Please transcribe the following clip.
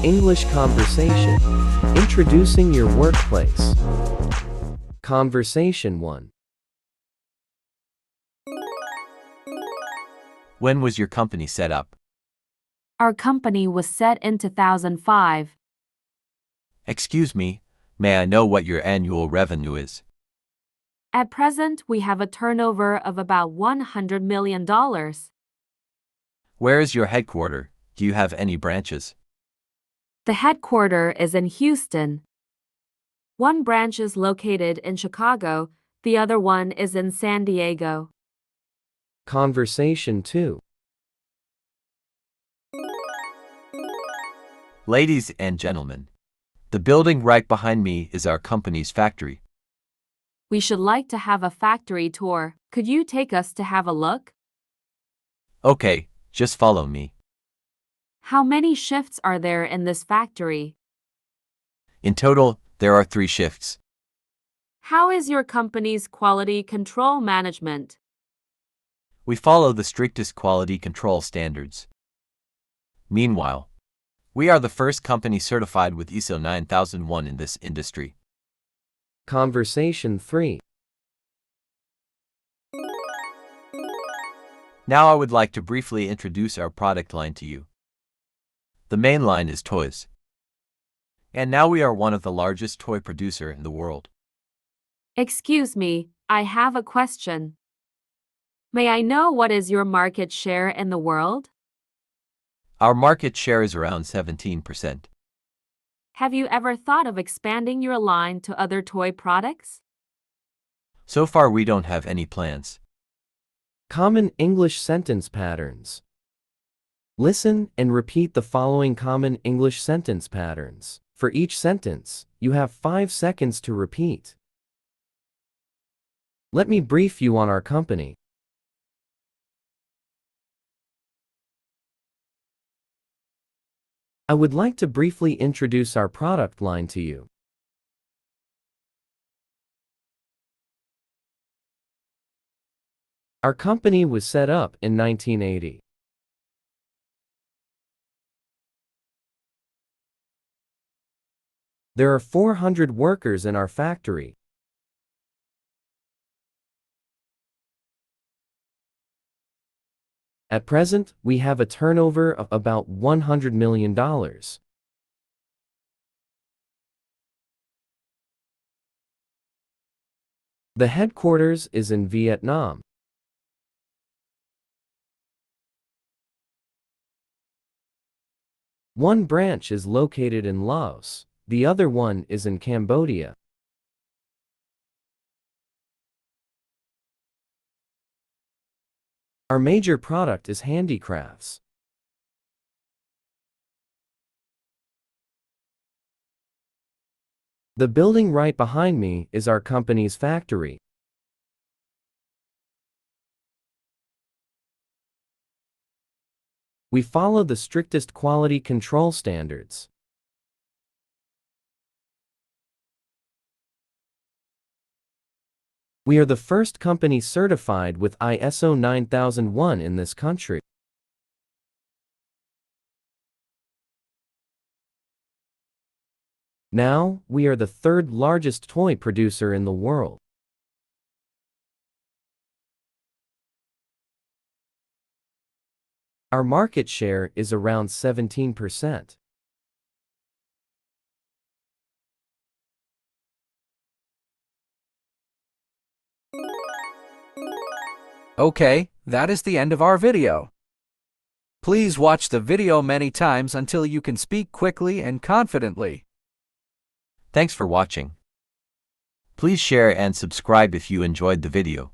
English conversation. Introducing your workplace. Conversation 1. When was your company set up? Our company was set in 2005. Excuse me, may I know what your annual revenue is? At present, we have a turnover of about $100 million. Where is your headquarters? Do you have any branches? The headquarters is in Houston. One branch is located in Chicago, the other one is in San Diego. Conversation 2. Ladies and gentlemen, the building right behind me is our company's factory. We should like to have a factory tour. Could you take us to have a look? Okay, just follow me. How many shifts are there in this factory? In total, there are 3 shifts. How is your company's quality control management? We follow the strictest quality control standards. Meanwhile, we are the first company certified with ISO 9001 in this industry. Conversation 3. Now I would like to briefly introduce our product line to you. The main line is toys. And now we are one of the largest toy producer in the world. Excuse me, I have a question. May I know what is your market share in the world? Our market share is around 17%. Have you ever thought of expanding your line to other toy products? So far we don't have any plans. Common English sentence patterns. Listen and repeat the following common English sentence patterns. For each sentence, you have 5 seconds to repeat. Let me brief you on our company. I would like to briefly introduce our product line to you. Our company was set up in 1980. There are 400 workers in our factory. At present, we have a turnover of about $100 million. The headquarters is in Vietnam. One branch is located in Laos, the other one is in Cambodia. Our major product is handicrafts. The building right behind me is our company's factory. We follow the strictest quality control standards. We are the first company certified with ISO 9001 in this country. Now, we are the 3rd largest toy producer in the world. Our market share is around 17%. Okay, that is the end of our video. Please watch the video many times until you can speak quickly and confidently. Thanks for watching. Please share and subscribe if you enjoyed the video.